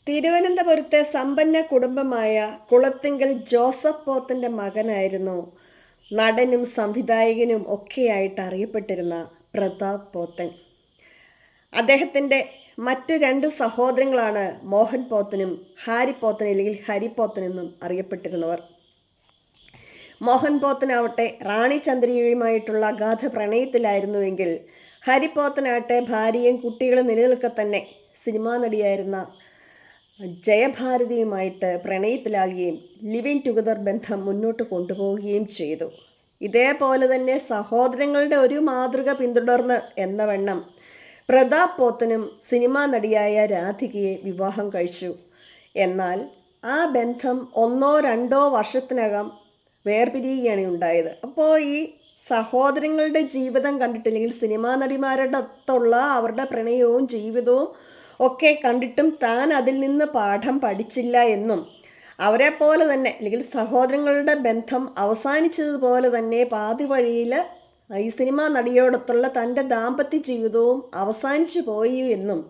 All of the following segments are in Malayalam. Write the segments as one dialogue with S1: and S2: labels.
S1: തിരുവനന്തപുരത്തെ സമ്പന്ന കുടുംബമായ കുളത്തിങ്കൽ ജോസഫ് പോത്തൻ്റെ മകനായിരുന്നു നടനും സംവിധായകനും ഒക്കെയായിട്ട് അറിയപ്പെട്ടിരുന്ന പ്രതാപ് പോത്തൻ. അദ്ദേഹത്തിൻ്റെ മറ്റു രണ്ട് സഹോദരങ്ങളാണ് മോഹൻ പോത്തനും ഹാരി പോത്തൻ അല്ലെങ്കിൽ ഹരി പോത്തൻ എന്നും അറിയപ്പെട്ടിരുന്നവർ. മോഹൻ പോത്തനാവട്ടെ റാണി ചന്ദ്രികയുമായിട്ടുള്ള അഗാധ പ്രണയത്തിലായിരുന്നുവെങ്കിൽ ഹരി പോത്തനാവട്ടെ ഭാര്യയും കുട്ടികളും നിലനിൽക്കെ തന്നെ സിനിമാ നടിയായിരുന്ന ജയഭാരതിയുമായിട്ട് പ്രണയത്തിലാകുകയും ലിവിങ് ടുഗദർ ബന്ധം മുന്നോട്ട് കൊണ്ടുപോവുകയും ചെയ്തു. ഇതേപോലെ തന്നെ സഹോദരങ്ങളുടെ ഒരു മാതൃക പിന്തുടർന്ന് എന്ന വണ്ണം പ്രതാപ് പോത്തനും സിനിമാ നടിയായ രാധികയെ വിവാഹം കഴിച്ചു. എന്നാൽ ആ ബന്ധം 1-2 വർഷത്തിനകം വേർപിരിയുകയാണ് ഉണ്ടായത്. അപ്പോൾ ഈ സഹോദരങ്ങളുടെ ജീവിതം കണ്ടിട്ടില്ലെങ്കിൽ സിനിമാ നടിമാരുടെ ഒത്തുള്ള അവരുടെ പ്രണയവും ജീവിതവും ഒക്കെ കണ്ടിട്ടും താൻ അതിൽ നിന്ന് പാഠം പഠിച്ചില്ല എന്നും അവരെ പോലെ തന്നെ അല്ലെങ്കിൽ സഹോദരങ്ങളുടെ ബന്ധം അവസാനിച്ചതുപോലെ തന്നെ പാതി വഴിയിൽ ഈ സിനിമാ നടിയോടൊത്തുള്ള തൻ്റെ ദാമ്പത്യ ജീവിതവും അവസാനിച്ചു പോയി എന്നും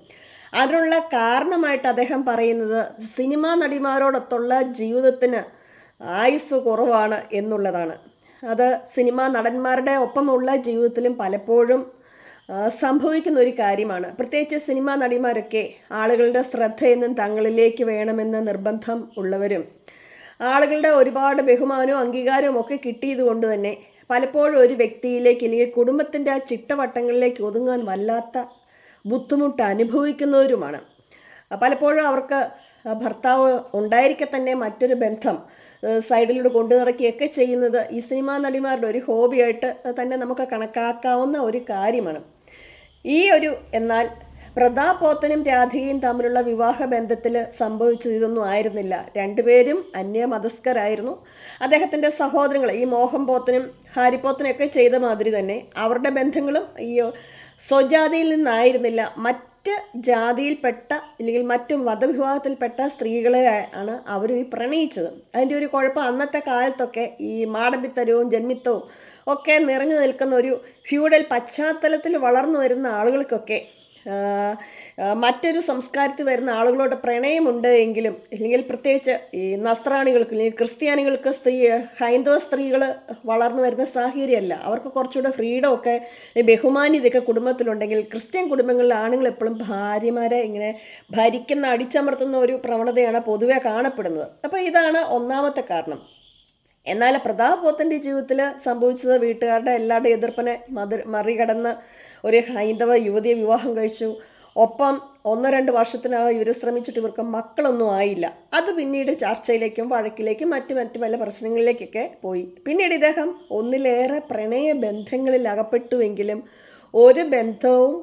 S1: അതിനുള്ള കാരണമായിട്ട് അദ്ദേഹം പറയുന്നത് സിനിമാ നടിമാരോടൊത്തുള്ള ജീവിതത്തിന് ആയുസ് കുറവാണ് എന്നുള്ളതാണ്. അത് സിനിമാ നടന്മാരുടെ ഒപ്പമുള്ള ജീവിതത്തിലും പലപ്പോഴും സംഭവിക്കുന്ന ഒരു കാര്യമാണ്. പ്രത്യേകിച്ച് സിനിമാ നടിമാരൊക്കെ ആളുകളുടെ ശ്രദ്ധയെന്നും തങ്ങളിലേക്ക് വേണമെന്ന് നിർബന്ധം ഉള്ളവരും ആളുകളുടെ ഒരുപാട് ബഹുമാനവും അംഗീകാരവും ഒക്കെ കിട്ടിയത് കൊണ്ട് തന്നെ പലപ്പോഴും ഒരു വ്യക്തിയിലേക്ക് അല്ലെങ്കിൽ കുടുംബത്തിൻ്റെ ആ ചിട്ടവട്ടങ്ങളിലേക്ക് ഒതുങ്ങാൻ വല്ലാത്ത ബുദ്ധിമുട്ട് അനുഭവിക്കുന്നവരുമാണ്. പലപ്പോഴും അവർക്ക് ഭർത്താവ് ഉണ്ടായിരിക്കെ തന്നെ മറ്റൊരു ബന്ധം സൈഡിലൂടെ കൊണ്ടു നടക്കുകയൊക്കെ ചെയ്യുന്നത് ഈ സിനിമാ നടിമാരുടെ ഒരു ഹോബിയായിട്ട് തന്നെ നമുക്ക് കണക്കാക്കാവുന്ന ഒരു കാര്യമാണ്. എന്നാൽ പ്രതാപ് പോത്തനും രാധികയും തമ്മിലുള്ള വിവാഹ ബന്ധത്തിൽ സംഭവിച്ചത് ഇതൊന്നും ആയിരുന്നില്ല. രണ്ടുപേരും അന്യമതസ്കരായിരുന്നു. അദ്ദേഹത്തിൻ്റെ സഹോദരങ്ങൾ ഈ മോഹൻ പോത്തനും ഹാരി പോത്തനൊക്കെ ചെയ്ത മാതിരി തന്നെ അവരുടെ ബന്ധങ്ങളും ഈ സ്വജാതിയിൽ നിന്നായിരുന്നില്ല. മറ്റ് ജാതിയിൽപ്പെട്ട അല്ലെങ്കിൽ മറ്റു മതവിഭാഗത്തിൽപ്പെട്ട സ്ത്രീകളെ ആണ് അവർ ഈ പ്രണയിച്ചത്. അതിൻ്റെ ഒരു കുഴപ്പം അന്നത്തെ കാലത്തൊക്കെ ഈ മാടമ്പിത്തരവും ജന്മിത്തവും ഒക്കെ നിറഞ്ഞു നിൽക്കുന്ന ഒരു ഫ്യൂഡൽ പശ്ചാത്തലത്തിൽ വളർന്നു വരുന്ന ആളുകൾക്കൊക്കെ മറ്റൊരു സംസ്കാരത്തിൽ വരുന്ന ആളുകളോട് പ്രണയമുണ്ട് എങ്കിലും അല്ലെങ്കിൽ പ്രത്യേകിച്ച് ഈ നസ്രാണികൾക്ക് അല്ലെങ്കിൽ ക്രിസ്ത്യാനികൾക്ക് ഹൈന്ദവ സ്ത്രീകൾ വളർന്നു വരുന്ന സാഹചര്യമല്ല. അവർക്ക് കുറച്ചുകൂടെ ഫ്രീഡം ഒക്കെ ബഹുമാന്യതയൊക്കെ കുടുംബത്തിലുണ്ടെങ്കിൽ ക്രിസ്ത്യൻ കുടുംബങ്ങളിലെ ആണുങ്ങൾ എപ്പോഴും ഭാര്യമാരെ ഇങ്ങനെ ഭരിക്കുന്ന അടിച്ചമർത്തുന്ന ഒരു പ്രവണതയാണ് പൊതുവെ കാണപ്പെടുന്നത്. അപ്പോൾ ഇതാണ് ഒന്നാമത്തെ കാരണം. എന്നാൽ പ്രതാപ് പോത്തൻ്റെ ജീവിതത്തിൽ സംഭവിച്ചത് വീട്ടുകാരുടെ എല്ലാവരുടെയും എതിർപ്പിനെ മറികടന്ന് ഒരു ഹൈന്ദവ യുവതിയെ വിവാഹം കഴിച്ചു. ഒപ്പം 1-2 വർഷത്തിനകം ഇവർ ശ്രമിച്ചിട്ട് ഇവർക്ക് മക്കളൊന്നും ആയില്ല. അത് പിന്നീട് ചർച്ചയിലേക്കും വഴക്കിലേക്കും മറ്റു പല പ്രശ്നങ്ങളിലേക്കൊക്കെ പോയി. പിന്നീട് ഇദ്ദേഹം ഒന്നിലേറെ പ്രണയ ബന്ധങ്ങളിൽ അകപ്പെട്ടുവെങ്കിലും ഒരു ബന്ധവും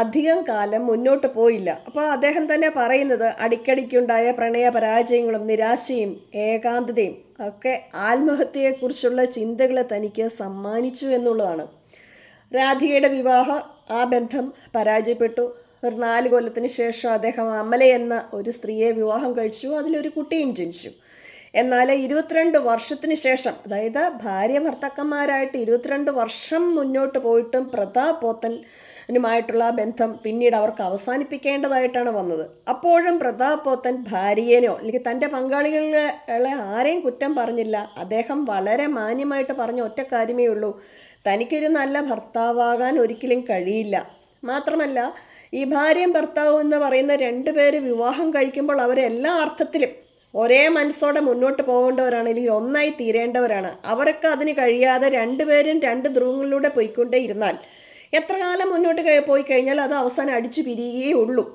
S1: അധികം കാലം മുന്നോട്ട് പോയില്ല. അപ്പോൾ അദ്ദേഹം തന്നെ പറയുന്നത് അടിക്കടിക്കുണ്ടായ പ്രണയ പരാജയങ്ങളും നിരാശയും ഏകാന്തതയും ഒക്കെ ആത്മഹത്യയെക്കുറിച്ചുള്ള ചിന്തകൾ തനിക്ക് സമ്മാനിച്ചു എന്നുള്ളതാണ്. രാധികയുടെ ആ ബന്ധം പരാജയപ്പെട്ടു. ഒരു 4 കൊല്ലത്തിന് ശേഷം അദ്ദേഹം അമല എന്ന ഒരു സ്ത്രീയെ വിവാഹം കഴിച്ചു. അതിലൊരു കുട്ടിയും ജനിച്ചു. എന്നാൽ 22 വർഷത്തിന് ശേഷം, അതായത് ഭാര്യ ഭർത്താക്കന്മാരായിട്ട് 22 വർഷം മുന്നോട്ട് പോയിട്ടും പ്രതാപ് പോത്തനുമായിട്ടുള്ള ബന്ധം പിന്നീട് അവർക്ക് അവസാനിപ്പിക്കേണ്ടതായിട്ടാണ് വന്നത്. അപ്പോഴും പ്രതാപ് പോത്തൻ ഭാര്യനോ അല്ലെങ്കിൽ തൻ്റെ പങ്കാളികളെ ആരെയും കുറ്റം പറഞ്ഞില്ല. അദ്ദേഹം വളരെ മാന്യമായിട്ട് പറഞ്ഞ ഒറ്റ കാര്യമേ ഉള്ളൂ, തനിക്കൊരു നല്ല ഭർത്താവാകാൻ ഒരിക്കലും കഴിയില്ല. മാത്രമല്ല ഈ ഭാര്യയും ഭർത്താവും എന്ന് പറയുന്ന 2 പേര് വിവാഹം കഴിക്കുമ്പോൾ അവരെല്ലാ അർത്ഥത്തിലും ഒരേ മനസ്സോടെ മുന്നോട്ട് പോകേണ്ടവരാണ്, അല്ലെങ്കിൽ ഒന്നായി തീരേണ്ടവരാണ്. അവർക്ക് അതിന് കഴിയാതെ 2 പേരും 2 ധ്രുവങ്ങളിലൂടെ പോയിക്കൊണ്ടേ ഇരുന്നാൽ എത്ര കാലം മുന്നോട്ട് പോയി കഴിഞ്ഞാൽ അത് അവസാനം അടിച്ചു പിരിയുകയേ ഉള്ളൂ.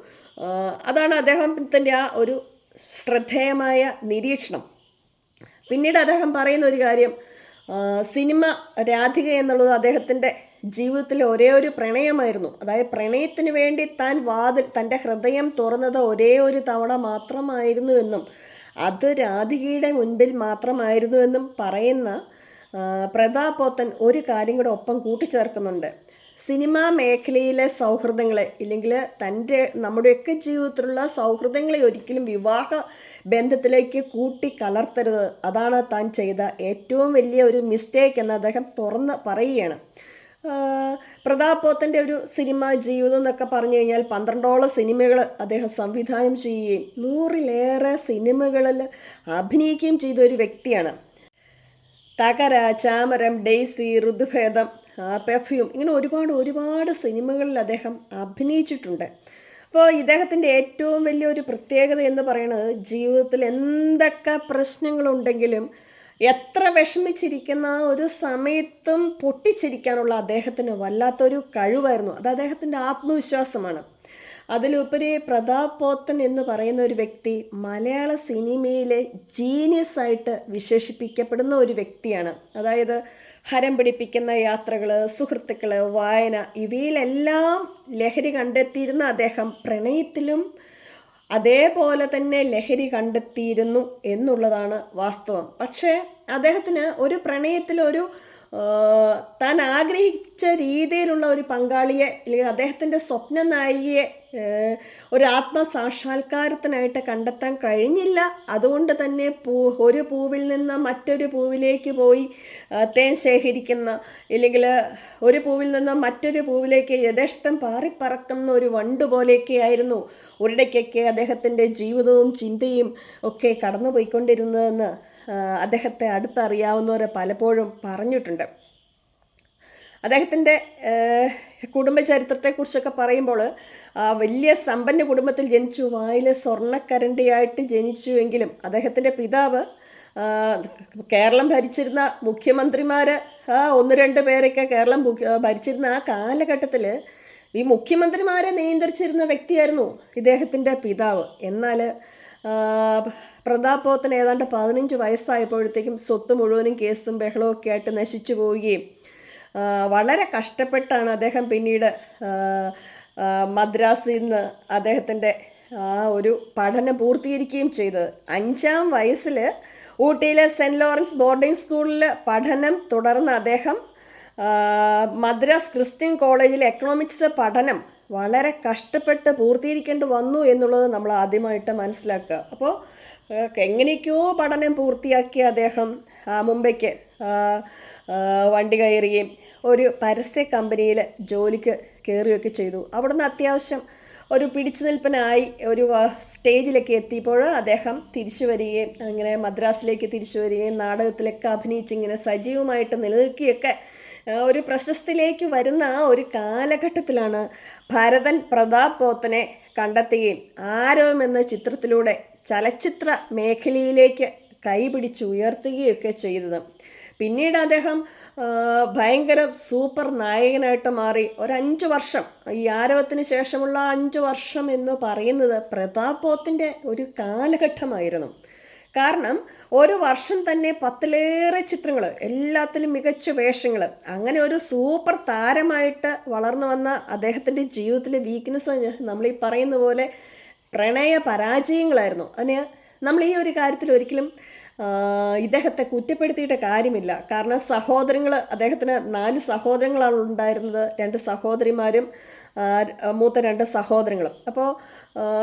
S1: അതാണ് അദ്ദേഹത്തിൻ്റെ ആ ഒരു ശ്രദ്ധേയമായ നിരീക്ഷണം. പിന്നീട് അദ്ദേഹം പറയുന്ന ഒരു കാര്യം, സിനിമ രാധിക എന്നുള്ളത് അദ്ദേഹത്തിൻ്റെ ജീവിതത്തിലെ ഒരേ ഒരു പ്രണയമായിരുന്നു. അതായത് പ്രണയത്തിന് വേണ്ടി തൻ്റെ ഹൃദയം തുറന്നത് ഒരേ ഒരു തവണ മാത്രമായിരുന്നുവെന്നും അത് രാധികയുടെ മുൻപിൽ മാത്രമായിരുന്നുവെന്നും പറയുന്ന പ്രതാപ് പോത്തൻ ഒരു കാര്യം കൂടെ ഒപ്പം കൂട്ടിച്ചേർക്കുന്നുണ്ട്. സിനിമാ മേഖലയിലെ സൗഹൃദങ്ങളെ ഇല്ലെങ്കിൽ നമ്മുടെയൊക്കെ ജീവിതത്തിലുള്ള സൗഹൃദങ്ങളെ ഒരിക്കലും വിവാഹ ബന്ധത്തിലേക്ക് കൂട്ടി കലർത്തരുത്. അതാണ് താൻ ചെയ്ത ഏറ്റവും വലിയ ഒരു മിസ്റ്റേക്ക് എന്ന് അദ്ദേഹം തുറന്ന് പറയുകയാണ്. പ്രതാപ് പോത്തൻ്റെ ഒരു സിനിമ ജീവിതം എന്നൊക്കെ പറഞ്ഞു കഴിഞ്ഞാൽ 12ഓളം സിനിമകൾ അദ്ദേഹം സംവിധാനം ചെയ്യുകയും 100-ലേറെ സിനിമകളിൽ അഭിനയിക്കുകയും ചെയ്ത ഒരു വ്യക്തിയാണ്. തകര, ചാമരം, ഡെയ്സി, ഋതുഭേദം, പെർഫ്യൂം, ഇങ്ങനെ ഒരുപാട് സിനിമകളിൽ അദ്ദേഹം അഭിനയിച്ചിട്ടുണ്ട്. അപ്പോൾ ഇദ്ദേഹത്തിൻ്റെ ഏറ്റവും വലിയൊരു പ്രത്യേകത എന്ന് പറയുന്നത് ജീവിതത്തിൽ എന്തൊക്കെ പ്രശ്നങ്ങളുണ്ടെങ്കിലും എത്ര വിഷമിച്ചിരിക്കുന്ന ഒരു സമയത്തും പൊട്ടിച്ചിരിക്കാനുള്ള അദ്ദേഹത്തിന് വല്ലാത്തൊരു കഴിവായിരുന്നു. അത് അദ്ദേഹത്തിൻ്റെ ആത്മവിശ്വാസമാണ്. അതിലുപരി പ്രതാപ് പോത്തൻ എന്ന് പറയുന്ന ഒരു വ്യക്തി മലയാള സിനിമയിലെ ജീനിയസ് ആയിട്ട് വിശേഷിപ്പിക്കപ്പെടുന്ന ഒരു വ്യക്തിയാണ്. അതായത് ഹരം പിടിപ്പിക്കുന്ന യാത്രകൾ, സുഹൃത്തുക്കൾ, വായന, ഇവയിലെല്ലാം ലഹരി കണ്ടെത്തിയിരുന്ന അദ്ദേഹം പ്രണയത്തിലും അതേപോലെ തന്നെ ലഹരി കണ്ടെത്തിയിരുന്നു എന്നുള്ളതാണ് വാസ്തവം. പക്ഷേ അദ്ദേഹത്തിന് ഒരു പ്രണയത്തിലൊരു താൻ ആഗ്രഹിച്ച രീതിയിലുള്ള ഒരു പങ്കാളിയെ, അല്ലെങ്കിൽ അദ്ദേഹത്തിൻ്റെ സ്വപ്ന നായികയെ ഒരു ആത്മസാക്ഷാത്കാരത്തിനായിട്ട് കണ്ടെത്താൻ കഴിഞ്ഞില്ല. അതുകൊണ്ട് തന്നെ ഒരു പൂവിൽ നിന്ന് മറ്റൊരു പൂവിലേക്ക് പോയി തേൻ ശേഖരിക്കുന്ന, ഇല്ലെങ്കിൽ ഒരു പൂവിൽ നിന്ന് മറ്റൊരു പൂവിലേക്ക് യഥേഷ്ടം പാറിപ്പറക്കുന്ന ഒരു വണ്ട് പോലെയൊക്കെ ആയിരുന്നു ഒരിടയ്ക്കൊക്കെ അദ്ദേഹത്തിൻ്റെ ജീവിതവും ചിന്തയും ഒക്കെ കടന്നുപോയിക്കൊണ്ടിരുന്നതെന്ന് അദ്ദേഹത്തെ അടുത്തറിയാവുന്നവർ പലപ്പോഴും പറഞ്ഞിട്ടുണ്ട്. അദ്ദേഹത്തിൻ്റെ കുടുംബചരിത്രത്തെക്കുറിച്ചൊക്കെ പറയുമ്പോൾ വലിയ സമ്പന്ന കുടുംബത്തിൽ ജനിച്ചു, വായിൽ സ്വർണ്ണക്കരണ്ടിയായിട്ട് ജനിച്ചുവെങ്കിലും അദ്ദേഹത്തിൻ്റെ പിതാവ് കേരളം ഭരിച്ചിരുന്ന മുഖ്യമന്ത്രിമാർ 1-2 പേരൊക്കെ കേരളം ഭരിച്ചിരുന്ന ആ കാലഘട്ടത്തിൽ ഈ മുഖ്യമന്ത്രിമാരെ നിയന്ത്രിച്ചിരുന്ന വ്യക്തിയായിരുന്നു ഇദ്ദേഹത്തിൻ്റെ പിതാവ്. എന്നാൽ പ്രതാപ് പോത്തൻ ഏതാണ്ട് 15 വയസ്സായപ്പോഴത്തേക്കും സ്വത്ത് മുഴുവനും കേസും ബഹളവും ഒക്കെ ആയിട്ട് നശിച്ചു പോവുകയും വളരെ കഷ്ടപ്പെട്ടാണ് അദ്ദേഹം പിന്നീട് മദ്രാസിൽ നിന്ന് അദ്ദേഹത്തിൻ്റെ ഒരു പഠനം പൂർത്തീകരിക്കുകയും ചെയ്തത്. 5-ാം വയസ്സിൽ ഊട്ടിയിലെ സെൻറ്റ് ലോറൻസ് ബോർഡിംഗ് സ്കൂളിൽ പഠനം തുടർന്ന് അദ്ദേഹം മദ്രാസ് ക്രിസ്ത്യൻ കോളേജിൽ എക്കണോമിക്സ് പഠനം വളരെ കഷ്ടപ്പെട്ട് പൂർത്തീകരിക്കേണ്ടി വന്നു എന്നുള്ളത് നമ്മൾ ആദ്യമായിട്ട് മനസ്സിലാക്കുക. അപ്പോൾ എങ്ങനെയൊക്കെയോ പഠനം പൂർത്തിയാക്കിയ അദ്ദേഹം മുംബൈക്ക് വണ്ടി കയറുകയും ഒരു പരസ്യ കമ്പനിയിൽ ജോലിക്ക് കയറുകയൊക്കെ ചെയ്തു. അവിടുന്ന് അത്യാവശ്യം ഒരു പിടിച്ചു നിൽപ്പനായി ഒരു സ്റ്റേജിലൊക്കെ എത്തിയപ്പോൾ അദ്ദേഹം തിരിച്ചു വരികയും അങ്ങനെ മദ്രാസിലേക്ക് തിരിച്ചു വരികയും നാടകത്തിലൊക്കെ അഭിനയിച്ചിങ്ങനെ സജീവമായിട്ട് നിലനിൽക്കുകയൊക്കെ ഒരു പ്രശസ്തിയിലേക്ക് വരുന്ന ആ ഒരു കാലഘട്ടത്തിലാണ് ഭരതൻ പ്രതാപ് പോത്തനെ കണ്ടെത്തുകയും ആരവം എന്ന ചിത്രത്തിലൂടെ ചലച്ചിത്ര മേഖലയിലേക്ക് കൈപിടിച്ച് ഉയർത്തുകയൊക്കെ ചെയ്തത്. പിന്നീട് അദ്ദേഹം ഭയങ്കര സൂപ്പർ നായകനായിട്ട് മാറി. 5 വർഷം, ഈ ആരവത്തിന് ശേഷമുള്ള 5 വർഷം എന്ന് പറയുന്നത് പ്രതാപ് പോത്തിൻ്റെ ഒരു കാലഘട്ടമായിരുന്നു. കാരണം ഒരു വർഷം തന്നെ 10-ലേറെ ചിത്രങ്ങൾ, എല്ലാത്തിലും മികച്ച വേഷങ്ങൾ, അങ്ങനെ ഒരു സൂപ്പർ താരമായിട്ട് വളർന്നു വന്ന അദ്ദേഹത്തിൻ്റെ ജീവിതത്തിലെ വീക്ക്നെസ് നമ്മൾ ഈ പറയുന്ന പോലെ പ്രണയ പരാജയങ്ങളായിരുന്നു. അതിന് നമ്മൾ ഈ ഒരു കാര്യത്തിൽ ഒരിക്കലും ഇദ്ദേഹത്തെ കുറ്റപ്പെടുത്തിയിട്ട് കാര്യമില്ല. കാരണം സഹോദരങ്ങൾ, അദ്ദേഹത്തിന് 4 സഹോദരങ്ങളാണ് ഉണ്ടായിരുന്നത്, 2 സഹോദരിമാരും മൂത്ത 2 സഹോദരങ്ങളും. അപ്പോൾ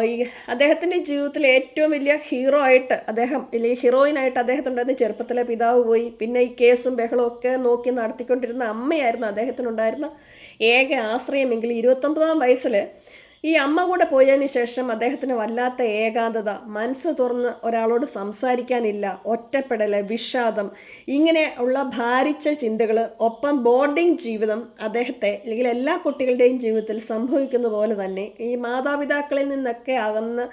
S1: ഈ അദ്ദേഹത്തിൻ്റെ ജീവിതത്തിലെ ഏറ്റവും വലിയ ഹീറോ ആയിട്ട് അദ്ദേഹം, അല്ലെങ്കിൽ ഹീറോയിനായിട്ട് അദ്ദേഹത്തിനുണ്ടായിരുന്ന ചെറുപ്പത്തിലെ പിതാവ് പോയി. പിന്നെ ഈ കേസും ബഹളവും ഒക്കെ നോക്കി നടത്തിക്കൊണ്ടിരുന്ന അമ്മയായിരുന്നു അദ്ദേഹത്തിനുണ്ടായിരുന്ന ഏക ആശ്രയമെങ്കിൽ 29-ാം വയസ്സിൽ ഈ അമ്മ കൂടെ പോയതിന് ശേഷം അദ്ദേഹത്തിന് വല്ലാത്ത ഏകാന്തത, മനസ്സ് തുറന്ന് ഒരാളോട് സംസാരിക്കാനില്ല, ഒറ്റപ്പെടൽ, വിഷാദം, ഇങ്ങനെ ഉള്ള ഭാരിച്ച ചിന്തകൾ, ഒപ്പം ബോർഡിംഗ് ജീവിതം അദ്ദേഹത്തെ, അല്ലെങ്കിൽ എല്ലാ കുട്ടികളുടെയും ജീവിതത്തിൽ സംഭവിക്കുന്ന പോലെ തന്നെ ഈ മാതാപിതാക്കളിൽ നിന്നൊക്കെ അകന്ന്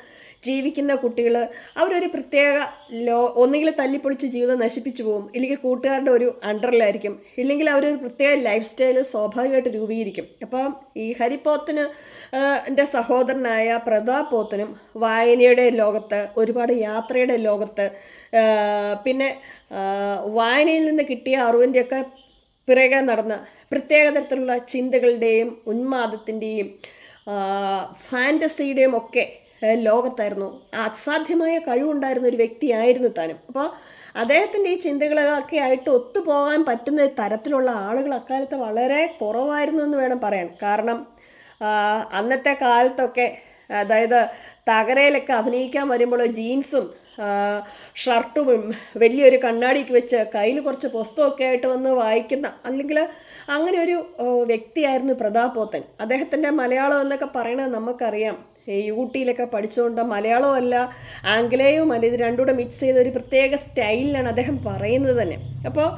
S1: ജീവിക്കുന്ന കുട്ടികൾ അവരൊരു പ്രത്യേക ഒന്നുകിൽ തല്ലിപ്പൊളിച്ച് ജീവിതം നശിപ്പിച്ചു പോകും, ഇല്ലെങ്കിൽ കൂട്ടുകാരുടെ ഒരു അണ്ടറിലായിരിക്കും, ഇല്ലെങ്കിൽ അവരൊരു പ്രത്യേക ലൈഫ് സ്റ്റൈൽ സ്വാഭാവികമായിട്ട് രൂപീകരിക്കും. അപ്പം ഈ ഹരിപ്പോത്തിന് എൻ്റെ സഹോദരനായ പ്രതാപ് പോത്തനും വായനയുടെ ലോകത്ത്, ഒരുപാട് യാത്രയുടെ ലോകത്ത്, പിന്നെ വായനയിൽ നിന്ന് കിട്ടിയ അറിവിൻ്റെയൊക്കെ പിറകെ നടന്ന പ്രത്യേക തരത്തിലുള്ള ചിന്തകളുടെയും ഉന്മാദത്തിൻ്റെയും ഫാൻറ്റസിയുടെയും ഒക്കെ ലോകത്തായിരുന്നു. അസാധ്യമായ കഴിവുണ്ടായിരുന്ന ഒരു വ്യക്തിയായിരുന്നു താനും. അപ്പോൾ അദ്ദേഹത്തിൻ്റെ ഈ ചിന്തകളൊക്കെ ആയിട്ട് ഒത്തുപോകാൻ പറ്റുന്ന തരത്തിലുള്ള ആളുകൾ അക്കാലത്ത് വളരെ കുറവായിരുന്നു എന്ന് വേണം പറയാൻ. കാരണം അന്നത്തെ കാലത്തൊക്കെ, അതായത് തകരയിലൊക്കെ അഭിനയിക്കാൻ വരുമ്പോൾ ജീൻസും ഷർട്ടും വലിയൊരു കണ്ണാടിക്ക് വെച്ച് കയ്യിൽ കുറച്ച് പുസ്തകമൊക്കെ ആയിട്ട് വന്ന് വായിക്കുന്ന, അല്ലെങ്കിൽ അങ്ങനെ ഒരു വ്യക്തിയായിരുന്നു പ്രതാപ് പോത്തൻ. അദ്ദേഹത്തിൻ്റെ മലയാളം എന്നൊക്കെ പറയണത് നമുക്കറിയാം, ഊട്ടിയിലൊക്കെ പഠിച്ചുകൊണ്ട് മലയാളവും അല്ല ആംഗലേയവും അല്ല, ഇത് രണ്ടും കൂടെ മിക്സ് ചെയ്ത ഒരു പ്രത്യേക സ്റ്റൈലിലാണ് അദ്ദേഹം പറയുന്നത് തന്നെ. അപ്പോൾ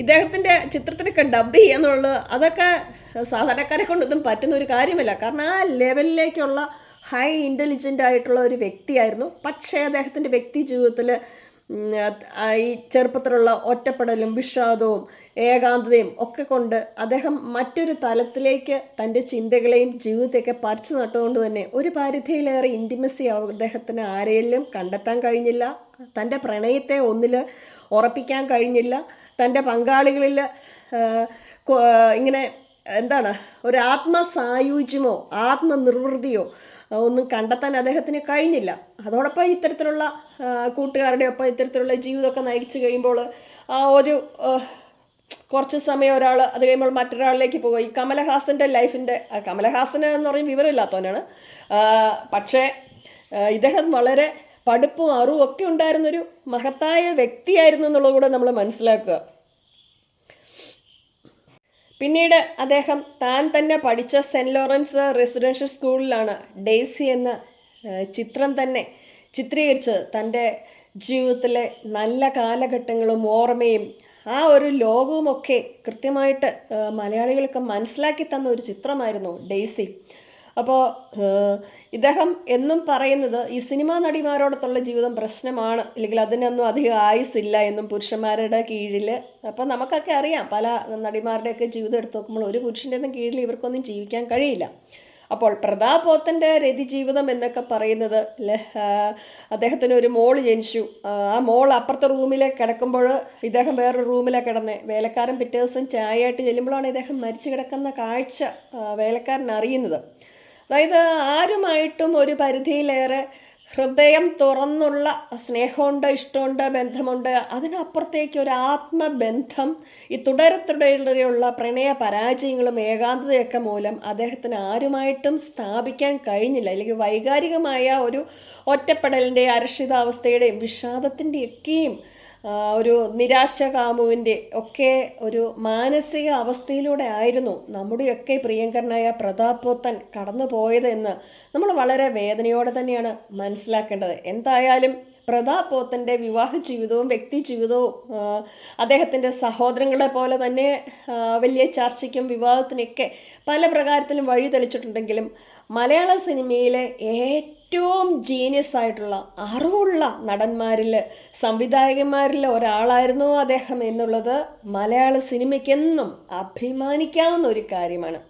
S1: ഇദ്ദേഹത്തിൻ്റെ ചിത്രത്തിനൊക്കെ ഡബ് ചെയ്യാന്നുള്ളത് അതൊക്കെ സാധാരണക്കാരെ കൊണ്ടൊന്നും പറ്റുന്ന ഒരു കാര്യമല്ല. കാരണം ആ ലെവലിലേക്കുള്ള ഹൈ ഇൻ്റലിജൻ്റ് ആയിട്ടുള്ള ഒരു വ്യക്തിയായിരുന്നു. പക്ഷേ അദ്ദേഹത്തിൻ്റെ വ്യക്തി ജീവിതത്തിൽ ഈ ചെറുപ്പത്തിലുള്ള ഒറ്റപ്പെടലും വിഷാദവും ഏകാന്തതയും ഒക്കെ കൊണ്ട് അദ്ദേഹം മറ്റൊരു തലത്തിലേക്ക് തൻ്റെ ചിന്തകളെയും ജീവിതത്തെയൊക്കെ പറിച്ചു നട്ടുകൊണ്ട് തന്നെ ഒരു പരിധിയിലേറെ ഇൻറ്റിമസി അദ്ദേഹത്തിന് ആരെയും കണ്ടെത്താൻ കഴിഞ്ഞില്ല. തൻ്റെ പ്രണയത്തെ ഒന്നിൽ ഉറപ്പിക്കാൻ കഴിഞ്ഞില്ല. തൻ്റെ പങ്കാളികളിൽ ഇങ്ങനെ എന്താണ് ഒരു ആത്മസായുജ്യമോ ആത്മനിർവൃതിയോ ഒന്നും കണ്ടെത്താൻ അദ്ദേഹത്തിന് കഴിഞ്ഞില്ല. അതോടൊപ്പം ഇത്തരത്തിലുള്ള കൂട്ടുകാരുടെ ഒപ്പം ഇത്തരത്തിലുള്ള ജീവിതമൊക്കെ നയിച്ചു കഴിയുമ്പോൾ ഒരു കുറച്ച് സമയം ഒരാൾ, അത് കഴിയുമ്പോൾ മറ്റൊരാളിലേക്ക് പോകുക. ഈ കമലഹാസൻ്റെ ലൈഫിൻ്റെ, കമലഹാസന് എന്ന് പറയും വിവരമില്ലാത്തവനാണ്, പക്ഷേ ഇദ്ദേഹം വളരെ പഠിപ്പും അറിവും ഒക്കെ ഉണ്ടായിരുന്നൊരു മഹത്തായ വ്യക്തിയായിരുന്നു എന്നുള്ളത് കൂടെ നമ്മൾ മനസ്സിലാക്കുക. പിന്നീട് അദ്ദേഹം താൻ തന്നെ പഠിച്ച സെൻറ്റ് ലോറൻസ് റെസിഡൻഷ്യൽ സ്കൂളിലാണ് ഡെയ്സി എന്ന ചിത്രം തന്നെ ചിത്രീകരിച്ചത്. തൻ്റെ ജീവിതത്തിലെ നല്ല കാലഘട്ടങ്ങളും ഓർമ്മയും ആ ഒരു ലോകവുമൊക്കെ കൃത്യമായിട്ട് മലയാളികൾക്ക് മനസ്സിലാക്കി തന്ന ഒരു ചിത്രമായിരുന്നു ഡെയ്സി. അപ്പോൾ ഇദ്ദേഹം എന്നും പറയുന്നത് ഈ സിനിമാ നടിമാരോടൊത്തുള്ള ജീവിതം പ്രശ്നമാണ്, അല്ലെങ്കിൽ അതിനൊന്നും അധികം ആയുസില്ല എന്നും പുരുഷന്മാരുടെ കീഴിൽ. അപ്പോൾ നമുക്കൊക്കെ അറിയാം, പല നടിമാരുടെയൊക്കെ ജീവിതം എടുത്ത് നോക്കുമ്പോൾ ഒരു പുരുഷൻ്റെ ഒന്നും കീഴിൽ ഇവർക്കൊന്നും ജീവിക്കാൻ കഴിയില്ല. അപ്പോൾ പ്രതാപ് പോത്തൻ്റെ രതിജീവിതം എന്നൊക്കെ പറയുന്നത്, അദ്ദേഹത്തിന് ഒരു മോള് ജനിച്ചു. ആ മോൾ അപ്പുറത്തെ റൂമിലേക്ക് കിടക്കുമ്പോൾ ഇദ്ദേഹം വേറൊരു റൂമിലാണ് കിടന്നത്. വേലക്കാരൻ പിറ്റേ ദിവസം ചായയായിട്ട് ചെല്ലുമ്പോഴാണ് ഇദ്ദേഹം മരിച്ചു കിടക്കുന്ന കാഴ്ച വേലക്കാരൻ അറിയുന്നത്. അതായത് ആരുമായിട്ടും ഒരു പരിധിയിലേറെ ഹൃദയം തുറന്നുള്ള സ്നേഹമുണ്ട്, ഇഷ്ടമുണ്ട്, ബന്ധമുണ്ട്. അതിനപ്പുറത്തേക്ക് ഒരു ആത്മബന്ധം ഈ തുടരെയുള്ള പ്രണയ പരാജയങ്ങളും ഏകാന്തതയൊക്കെ മൂലം അദ്ദേഹത്തിന് ആരുമായിട്ടും സ്ഥാപിക്കാൻ കഴിഞ്ഞില്ല. അല്ലെങ്കിൽ വൈകാരികമായ ഒരു ഒറ്റപ്പെടലിൻ്റെ, അരക്ഷിതാവസ്ഥയുടെയും വിഷാദത്തിൻ്റെയൊക്കെയും ഒരു നിരാശകാമുവിൻ്റെ ഒക്കെ ഒരു മാനസിക അവസ്ഥയിലൂടെ ആയിരുന്നു നമ്മുടെയൊക്കെ പ്രിയങ്കരനായ പ്രതാപ് പോത്തൻ കടന്നു പോയതെന്ന് നമ്മൾ വളരെ വേദനയോടെ തന്നെയാണ് മനസ്സിലാക്കേണ്ടത്. എന്തായാലും പ്രതാപ് പോത്തൻ്റെ വിവാഹ ജീവിതവും വ്യക്തി ജീവിതവും അദ്ദേഹത്തിൻ്റെ സഹോദരങ്ങളെ പോലെ തന്നെ വലിയ ചർച്ചയ്ക്കും വിവാദത്തിനൊക്കെ പല പ്രകാരത്തിലും വഴി തെളിച്ചിട്ടുണ്ടെങ്കിലും മലയാള സിനിമയിലെ ഏറ്റവും ജീനിയസ് ആയിട്ടുള്ള അറിവുള്ള നടന്മാരിൽ, സംവിധായകന്മാരിൽ ഒരാളായിരുന്നു അദ്ദേഹം എന്നുള്ളത് മലയാള സിനിമയ്ക്കെന്നും അഭിമാനിക്കാവുന്ന ഒരു കാര്യമാണ്.